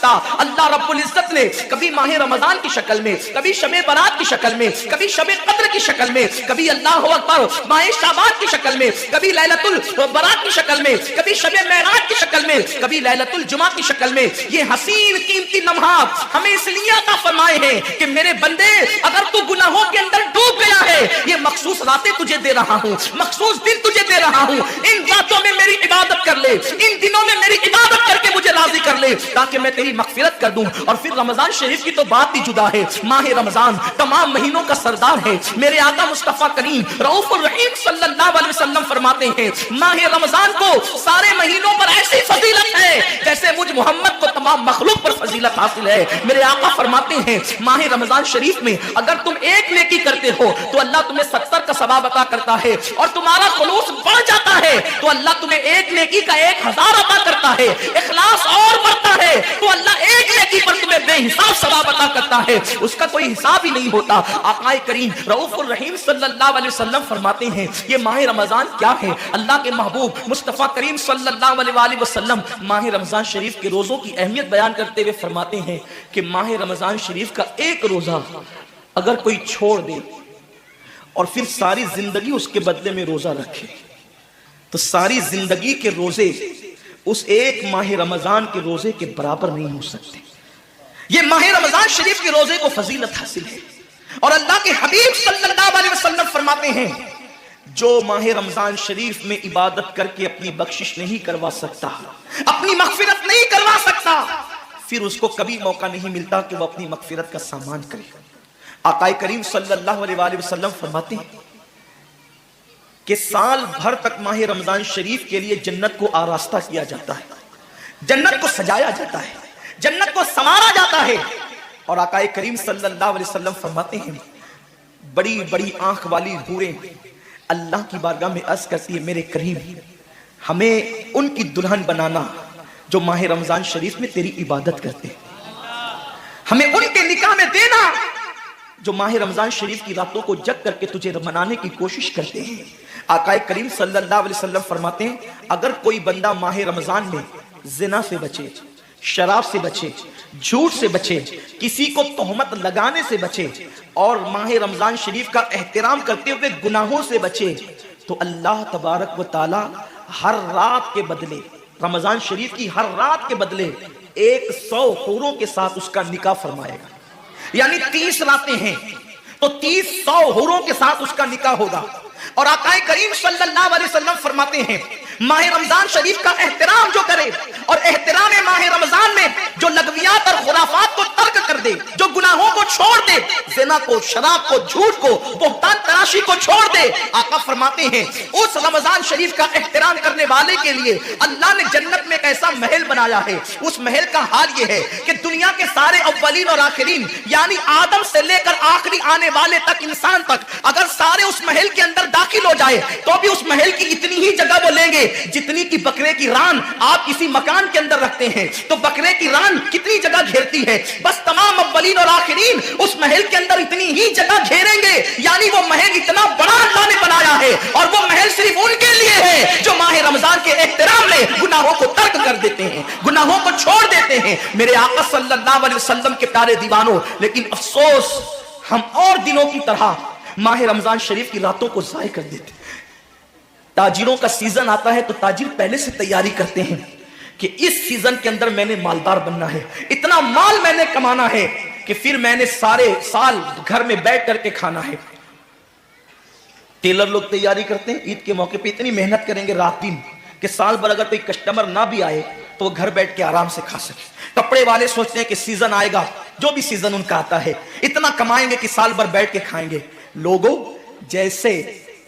सकता। अल्लाह रब्बुल इज्जत ने कभी माह रमजान की शक्ल में, कभी शब बारात की शक्ल में, कभी शब कद्र की शक्ल में, कभी अल्लाह अकबर माह शाबान की शक्ल में, कभी लैलतुल बारात की शक्ल में, कभी शब मेराज की शक्ल में, कभी लैलतुल जुमा की शक्ल में ये हसीन कीमती लम्हात हमें इसलिए अता फरमाए हैं कि मेरे बंदे अगर तू गुनाहों के अंदर डूब गया है, ये मखसूस रातें तुझे दे रहा हूं, मखसूस दिन तुझे दे रहा हूं, इन रातों में मेरी इबादत कर ले, इन दिनों में मेरी इबादत करके मुझे राजी कर ले ताकि मैं तेरी मगफिरत कर दूं। और फिर रमजान शरीफ की तो बात ही जुदा है। माह रमजान तमाम महीनों का सरदार है। मेरे आका मुस्तफा करीम रऊफुर रहीम सल्लल्लाहु अलैहि वसल्लम फरमाते हैं माह रमजान को सारे महीनों पर ऐसी फजीलत है जैसे मुझ मोहम्मद को तमाम मखलूक पर फजीलत हासिल है। मेरे आका फरमाते हैं माह रमजान शरीफ में अगर तुम एक नेकी करते हो तो अल्लाह तुम्हें 70 का सवाब अता करता है, और तुम्हारा खुलूस बढ़ जाता है तो अल्लाह तुम्हें एक नेकी का 1000 अता करता है। इखलास और बढ़ता है तो अल्लाह एक नेकी पर तुम्हें बेहिसाब सवाब अता करता है, उसका कोई हिसाब ही नहीं होता। आकाए करीम रऊफुर रहीम सल्लल्लाहु अलैहि वसल्लम फरमाते हैं ये माह रमजान क्या है। अल्लाह के महबूब मुस्तफा करीम सल्लल्लाहु अलैहि वसल्लम माह रमजान शरीफ के रोजों की अहमियत बयान करते हुए फरमाते हैं कि माह रमजान शरीफ का एक रोजा अगर कोई छोड़ दे और फिर सारी जिंदगी उसके बदले में रोजा रखे तो सारी जिंदगी के रोजे उस एक माह रमजान के रोजे के बराबर नहीं हो सकते। ये माह रमजान शरीफ के रोजे को फजीलत हासिल है। और अल्लाह के हबीब सल्लल्लाहु अलैहि वसल्लम फरमाते हैं जो माह रमजान शरीफ में इबादत करके अपनी बख्शिश नहीं करवा सकता, अपनी मगफिरत नहीं करवा सकता, फिर उसको कभी मौका नहीं मिलता कि वो अपनी मगफिरत का सामान करे। आकाए करीम सल्लल्लाहु अलैहि वसल्लम फरमाते हैं कि साल भर तक माह रमजान शरीफ के लिए जन्नत को आरास्ता किया जाता है, जन्नत को सजाया जाता है, जन्नत को संवारा जाता है। और आकाए करीम सल्लल्लाहु अलैहि वसल्लम फरमाते हैं बड़ी बड़ी आंख वाली हूरें अल्लाह की बारगाह में अर्ज करती है मेरे करीम हमें उनकी दुल्हन बनाना जो माह रमजान शरीफ में तेरी इबादत करते हैं, हमें उनके निकाह में देना जो माह रमजान शरीफ की रातों को जग करके तुझे मनाने की कोशिश करते हैं। आकाए करीम सल्लल्लाहु अलैहि वसल्लम फरमाते हैं अगर कोई बंदा माह रमजान में जिना से बचे, शराब से बचे, झूठ से बचे, किसी को तोहमत लगाने से बचे और माह रमजान शरीफ का एहतराम करते हुए गुनाहों से बचे तो अल्लाह तबारक व ताला हर रात के बदले, रमजान शरीफ की हर रात के बदले 100 हूरों के साथ उसका निकाह फरमाएगा। यानी 30 रातें हैं तो 30 हूरों के साथ उसका निकाह होगा। और आकाए करीम सल्लल्लाहु अलैहि वसल्लम फरमाते हैं माह रमजान शरीफ का एहतराम जो करे और एहतराम माह रमजान में जो लगवियात और खुराफात को तर्क कर दे, जो गुनाहों को छोड़ दे, ज़िना को, शराब को, झूठ को, बोहतान तराशी को छोड़ दे, आका फरमाते हैं उस रमजान शरीफ का एहतराम करने वाले के लिए अल्लाह ने जन्नत में एक ऐसा महल बनाया है। उस महल का हाल यह है कि दुनिया के सारे अव्वलीन और आखिरीन यानी आदम से लेकर आखिरी आने वाले तक, इंसान तक, अगर सारे उस महल के अंदर दाखिल हो जाए तो भी उस महल की इतनी ही जगह वो लेंगे जितनी की बकरे की रान आप किसी मकान के अंदर रखते हैं तो बकरे की रान कितनी जगह घेरती है, बस तमाम अव्वलीन और आखिरीन उस महल के अंदर इतनी ही जगह घेरेंगे। यानी वो महल इतना बड़ा अल्लाह ने बनाया है और वो महल सिर्फ उनके लिए है जो माह रमजान के एहतराम में गुनाहों को तर्क कर देते हैं, गुनाहों को छोड़ देते हैं। मेरे आका सल्लल्लाहु अलैहि वसल्लम के प्यारे दीवानों, लेकिन अफसोस हम और दिनों की तरह माह रमजान शरीफ की रातों को ज़ाय कर देते। ताजिरों का सीजन आता है तो ताजिर पहले से तैयारी करते हैं कि इस सीजन के अंदर मैंने मालदार बनना है, इतना माल मैंने कमाना है कि फिर मैंने सारे साल घर में बैठ करके खाना है। टेलर लोग तैयारी करते हैं ईद के मौके पे इतनी मेहनत करेंगे रात दिन कि साल भर अगर कोई कस्टमर ना भी आए तो वो घर बैठ के आराम से खा सके। कपड़े वाले सोचते हैं कि सीजन आएगा, जो भी सीजन उनका आता है इतना कमाएंगे कि साल भर बैठ के खाएंगे। लोगों जैसे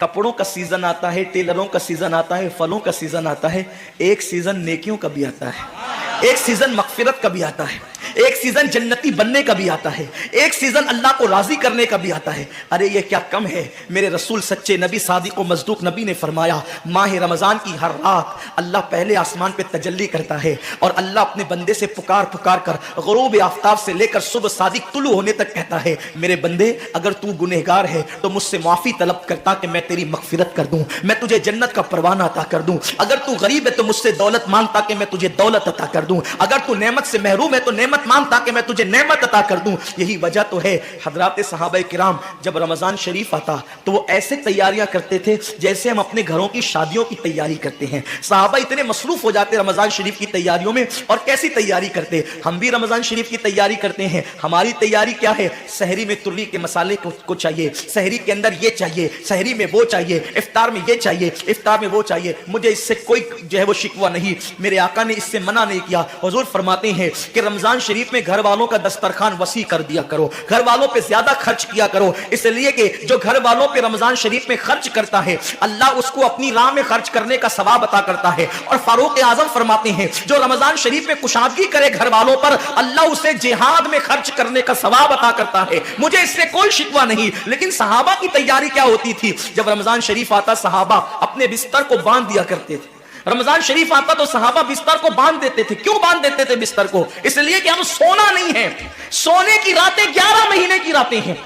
कपड़ों का सीजन आता है, टेलरों का सीजन आता है, फलों का सीजन आता है, एक सीजन नेकियों का भी आता है, एक सीजन मगफिरत का भी आता है, एक सीजन जन्नती बनने का भी आता है, एक सीजन अल्लाह को राजी करने का भी आता है। अरे ये क्या कम है। मेरे रसूल सच्चे नबी सादिक व मज़दूक नबी ने फरमाया माह रमजान की हर रात अल्लाह पहले आसमान पे तजल्ली करता है और अल्लाह अपने बंदे से पुकार पुकार कर ग़ुरूब आफ्ताब से लेकर सुबह सादिक तुलू होने तक कहता है मेरे बंदे अगर तू गुनहगार है तो मुझसे माफी तलब करता कि मैं तेरी मगफिरत कर दूं, मैं तुझे जन्नत का परवाना अता कर दूं। अगर तू गरीब है तो मुझसे दौलत मांगता कि मैं तुझे दौलत अता कर दूं। अगर तू नेमत से महरूम है तो नेमत मांग ताकि मैं तुझे नेमत अता कर दूं। यही वजह तो है हजरात सहाबा किराम जब रमजान शरीफ आता तो वो ऐसे तैयारियां करते थे जैसे हम अपने घरों की शादियों की तैयारी करते हैं। सहाबा इतने मसरूफ हो जाते रमजान शरीफ की तैयारियों में। और कैसी तैयारी करते, हम भी रमजान शरीफ की तैयारी करते हैं। हमारी तैयारी क्या है, सहरी में तुर्री के मसाले को चाहिए, सहरी के अंदर ये चाहिए, सहरी में वो चाहिए, इफ्तार में ये चाहिए, इफ्तार में वो चाहिए। मुझे इससे कोई जो है वो शिकवा नहीं, मेरे आका ने इससे मना नहीं किया। हुजूर फरमाते हैं कि रमजान शरीफ में घर वालों का दस्तरखान वसी कर दिया करो, घर वालों पे ज्यादा खर्च किया करो, इसलिए कि जो घर वालों पे रमजान शरीफ में खर्च करता है अल्लाह उसको अपनी राह में खर्च करने का सवाब अता करता है। और फारूक आजम फरमाते हैं जो रमजान शरीफ में कुशादगी करे घर वालों पर अल्लाह उसे जिहाद में खर्च करने का सवाब अता करता है। मुझे इससे कोई शिकवा नहीं। लेकिन सहाबा की तैयारी क्या होती थी, जब रमजान शरीफ आता सहाबा अपने बिस्तर को बांध दिया करते थे। रमजान शरीफ आता तो सहाबा बिस्तर को बांध देते थे। क्यों बांध देते थे बिस्तर को, इसलिए कि हम सोना नहीं है, सोने की रातें 11 महीने की रातें हैं।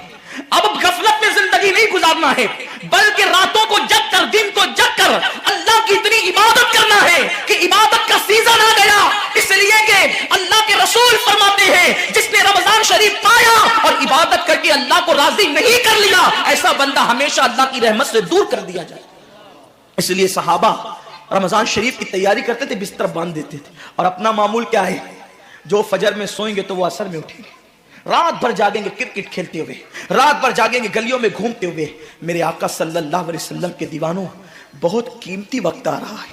अब गफलत में जिंदगी नहीं गुजारना है, बल्कि रातों को जग कर दिन को जग कर अल्लाह की इतनी इबादत करना है कि इबादत का सीजन आ गया। इसलिए कि अल्लाह के रसूल फरमाते हैं जिसने रमजान शरीफ पाया और इबादत करके अल्लाह को राजी नहीं कर लिया, ऐसा बंदा हमेशा अल्लाह की रहमत से दूर कर दिया जाए। इसलिए सहाबा रमजान शरीफ की तैयारी करते थे, बिस्तर बांध देते थे। और अपना मामूल क्या है, जो फजर में सोएंगे तो वो असर में उठेंगे, रात भर जागेंगे क्रिकेट खेलते हुए, रात भर जागेंगे गलियों में घूमते हुए। मेरे आका सल्लल्लाहु अलैहि वसल्लम के दीवानों, बहुत कीमती वक्त आ रहा है,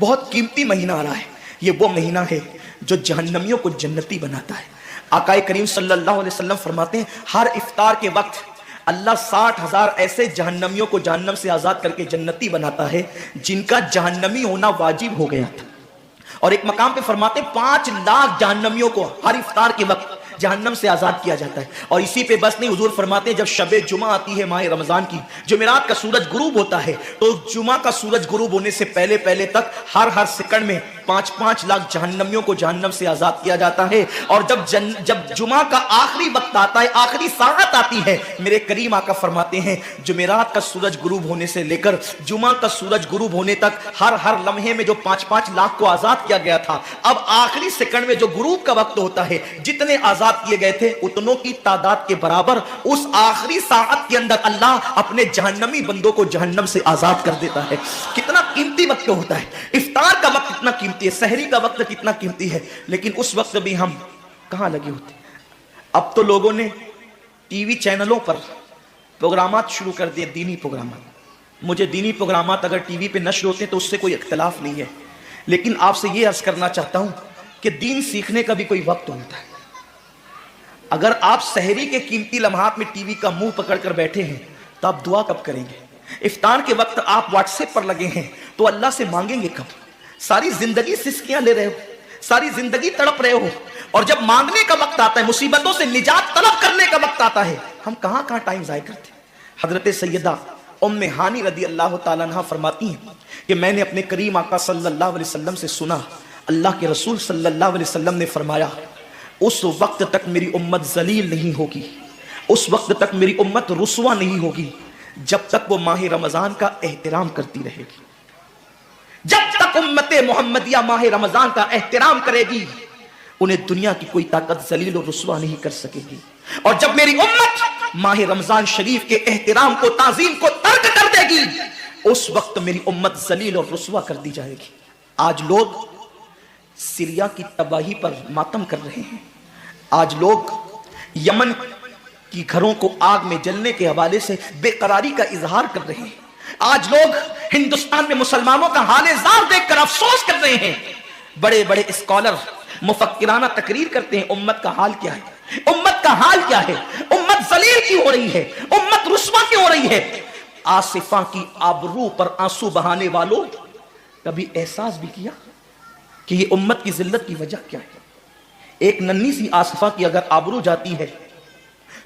बहुत कीमती महीना आ रहा है। ये वो महीना है जो जहन्नमियों को जन्नती बनाता है। आका करीम सल्लल्लाहु अलैहि वसल्लम फरमाते हैं हर इफ्तार के वक्त अल्लाह 60,000 ऐसे जहन्नमियों को जहन्नम से आजाद करके जन्नती बनाता है जिनका जहन्नमी होना वाजिब हो गया था। और एक मकाम पे फरमाते 5 लाख जहन्नमियों को हर इफ्तार के वक्त जहन्नम से आजाद किया जाता है। और इसी पे बस नहीं, हुजूर फरमाते हैं जब शबे जुमा आती है माह रमजान की, जुमेरात का सूरज गुरूब होता है, तो जुमा का सूरज गुरूब होने से पहले पहले तक हर सेकंड में 5-5 लाख जहन्नमियों को जहन्नम से आजाद किया जाता है। और जब जुमा का आखिरी वक्त आता है, आखिरी साअत आती है, मेरे करीम आका फरमाते हैं जुमेरात का सूरज गुरूब होने से लेकर जुमा का सूरज गुरूब होने तक हर लम्हे में जो 5-5 लाख को आजाद किया गया था, अब आखिरी सेकंड में जो गुरूब का वक्त होता है, जितने आजाद किए गए थे उतनों की तादाद के बराबर उस आखिरी साअत के अंदर अल्लाह अपने जहन्नमी बंदों को जहन्नम से आजाद कर देता है। कितना कीमती वक्त होता है, इफ्तार का वक्त कितना कीमती है, सहरी का वक्त कितना कीमती है। लेकिन उस वक्त भी हम कहां लगे होते। अब तो लोगों ने टीवी चैनलों पर प्रोग्रामात शुरू कर दिए, दीनी प्रोग्रामात। मुझे दीनी प्रोग्रामात अगर टीवी पे नश्र होते हैं तो उससे कोई इख्तिलाफ नहीं है, लेकिन आपसे यह अर्ज करना चाहता हूं कि दीन सीखने का भी कोई वक्त होता है। अगर आप सहरी के कीमती लम्हात में टीवी का मुंह पकड़कर बैठे हैं तो आप दुआ कब करेंगे? इफ्तार के वक्त आप व्हाट्सएप पर लगे हैं तो अल्लाह से मांगेंगे कब? सारी जिंदगी सिसकियां ले रहे हो, सारी जिंदगी तड़प रहे हो, और जब मांगने का वक्त आता है, मुसीबतों से निजात तलब करने का वक्त आता है, हम कहां कहां टाइम जाया करते हैं। हजरत सैयदा उम्मे हानी रदी अल्लाह तआला अन्हा फरमाती हैं कि मैंने अपने करीम आका सल्लल्लाहु अलैहि वसल्लम से सुना, अल्लाह के रसूल सल्लल्लाहु अलैहि वसल्लम ने फरमाया उस वक्त तक मेरी उम्मत जलील नहीं होगी, उस वक्त तक मेरी उम्मत रुसवा नहीं होगी जब तक वो माह रमजान का एहतराम करती रहेगी। जब तक उम्मत मोहम्मदिया माह रमजान का एहतराम करेगी उन्हें दुनिया की कोई ताकत जलील और रुसवा नहीं कर सकेगी। और जब मेरी उम्मत माह रमजान शरीफ के एहतराम को, ताजीम को तर्क कर देगी, उस वक्त मेरी उम्मत जलील और रुसवा कर दी जाएगी। आज लोग सीरिया की तबाही पर मातम कर रहे हैं, आज लोग यमन की घरों को आग में जलने के हवाले से बेकरारी का इजहार कर रहे हैं, आज लोग हिंदुस्तान में मुसलमानों का हाल जार देखकर अफसोस कर रहे हैं। बड़े बड़े स्कॉलर मुफक्किराना तकरीर करते हैं उम्मत का हाल क्या है, उम्मत का हाल क्या है, उम्मत जलील क्यों हो रही है, उम्मत रुस्वा क्यों हो रही है। आसिफा की आबरू पर आंसू बहाने वालों, कभी एहसास भी किया कि ये उम्मत की जिल्लत की वजह क्या है? एक नन्ही सी आसिफा की अगर आबरू जाती है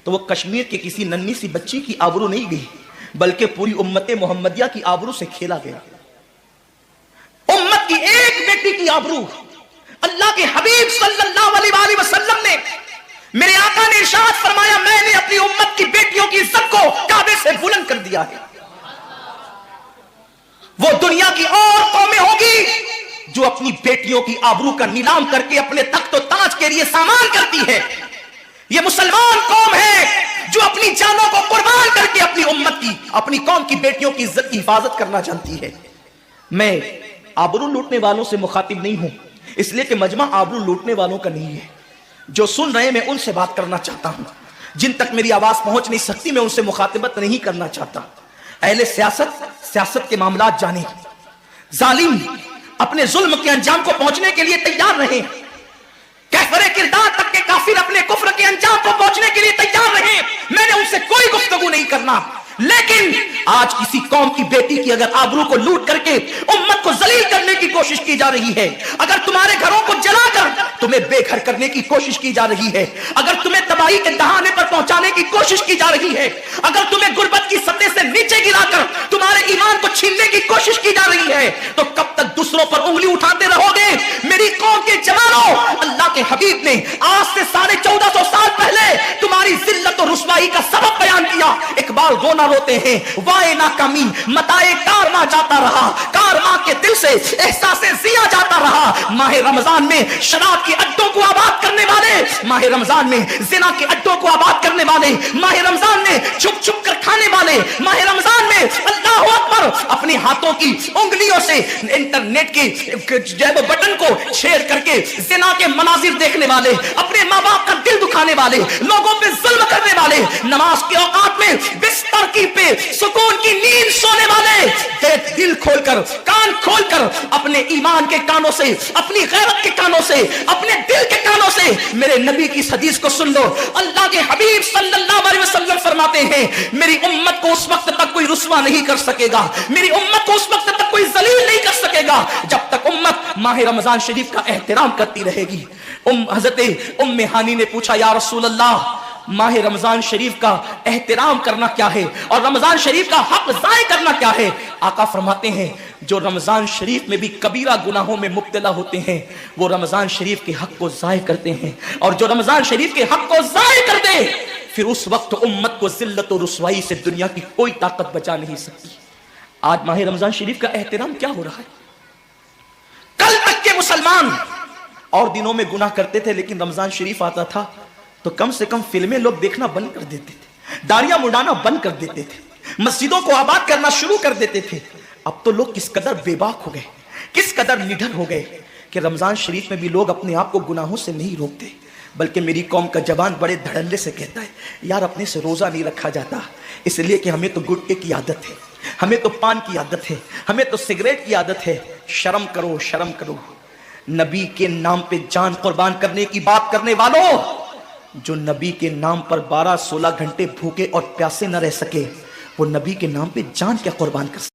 तो वो कश्मीर के किसी नन्ही सी बच्ची की आबरू नहीं गई, बल्कि पूरी उम्मत मोहम्मदिया की आबरू से खेला गया। उम्मत की एक बेटी की आबरू अल्लाह के हबीब सल्लल्लाहु अलैहि वसल्लम ने, मेरे आका ने इरशाद फरमाया, मैंने अपनी उम्मत की बेटियों की इज्जत को काबे से बुलंद कर दिया है। वो दुनिया की और कौमें होगी जो अपनी बेटियों की आबरू का नीलाम करके अपने तख्त तख्त और ताज के लिए सामान करती है। ये मुसलमान कौम है जो अपनी जानों को कुर्बान करके अपनी उम्मत की, अपनी कौम की बेटियों की इज्जत की हिफाजत करना जानती है। मैं आबरू लूटने वालों से मुखातिब नहीं हूं, इसलिए कि मजमा आबरू लूटने वालों का नहीं है। जो सुन रहे हैं मैं उनसे बात करना चाहता हूं, जिन तक मेरी आवाज पहुंच नहीं सकती मैं उनसे मुखातिबत नहीं करना चाहता। अहले सियासत के मामलात जाने, जालिम अपने जुल्म के अंजाम को पहुंचने के लिए तैयार रहे, कैफरे किरदार तक के काफिर अपने कुफ्र के अंजाम को पहुंचने के लिए तैयार रहे। मैंने उनसे कोई गुफ्तगू नहीं करना, लेकिन आज किसी कौम की बेटी की अगर आबरू को लूट करके उम्मत को जलील करने की कोशिश की जा रही है, अगर तुम्हारे घरों को जलाकर तुम्हें बेघर करने की कोशिश की जा रही है, अगर तुम्हें तबाही के दहाने पर पहुंचाने की कोशिश की जा रही है, अगर तुम्हें गुर्बत की सतह से नीचे गिराकर तुम्हारे ईमान को छीनने की कोशिश की जा रही है, तो कब तक दूसरों पर उंगली उठाते रहोगे? मेरी कौम के जवानों, अल्लाह के हबीब ने आज से 1450 साल पहले तुम्हारी जिल्लत और रुसवाई का सबक बयान किया। इकबाल रोना रोते हैं, वाए नाकामी मताए कारवां जाता रहा, कारवां के दिल से एहसासे जिया जाता रहा। माह रमजान में शराब के अड्डों को आबाद करने वाले, माह रमजान में जिना के अड्डों को आबाद करने वाले, माह रमजान में छुप छुप कर खाने वाले, माह रमजान में अल्लाह अकबर अपने हाथों की उंगलियों से इंटरनेट के बटन को छेड़ करके जिना के मनाजिर देखने वाले, अपने माँ बाप का दिल दुखाने वाले, लोगों पे जुल्म करने वाले, नमाज के औकात में बिस्तर की पे सुकून की नींद सोने वाले, दिल खोलकर कान खोलकर अपने ईमान के कानों से, अपनी गैरत के कानों से, अपने दिल के कानों से मेरे नबी की इस हदीस को सुन लो। अल्लाह के हबीब सल्लल्लाहु अलैहि वसल्लम फरमाते हैं, मेरी उम्मत को उस वक्त तक कोई रुस्वा नहीं कर सकेगा, मेरी उम्मत को उस वक्त तक कोई जलील नहीं कर सकेगा जब तक उम्मत माह रमजान शरीफ का एहतराम करती रहेगी। हजरत उम्मे हानी ने पूछा, या रसूल अल्लाह, माह रमजान शरीफ का एहतराम करना क्या है और रमजान शरीफ का हक ज़ाय करना क्या है? आका फरमाते हैं, जो रमजान शरीफ में भी कबीरा गुनाहों में मुब्तला होते हैं वो रमजान शरीफ के हक को ज़ाय करते हैं, और जो रमजान शरीफ के हक को ज़ाय कर दे फिर उस वक्त उम्मत को जिल्लत और रुसवाई से दुनिया की कोई ताकत बचा नहीं सकती। आज माह रमजान शरीफ का एहतराम क्या हो रहा है? कल तक के मुसलमान और दिनों में गुनाह करते थे, लेकिन रमजान शरीफ आता था तो कम से कम फिल्में लोग देखना बंद कर देते थे, दाढ़ियां मुंडाना बंद कर देते थे, मस्जिदों को आबाद करना शुरू कर देते थे। अब तो लोग किस कदर बेबाक हो गए, किस कदर निडर हो गए कि रमजान शरीफ में भी लोग अपने आप को गुनाहों से नहीं रोकते, बल्कि मेरी कौम का जवान बड़े धड़ल्ले से कहता है, यार अपने से रोजा नहीं रखा जाता इसलिए कि हमें तो गुटखे की आदत है, हमें तो पान की आदत है, हमें तो सिगरेट की आदत है। शर्म करो, शर्म करो। नबी के नाम पे जान कुर्बान करने की बात करने वालों, जो नबी के नाम पर 12-16 घंटे भूखे और प्यासे न रह सके, वो नबी के नाम पे जान क्या कुर्बान कर सके?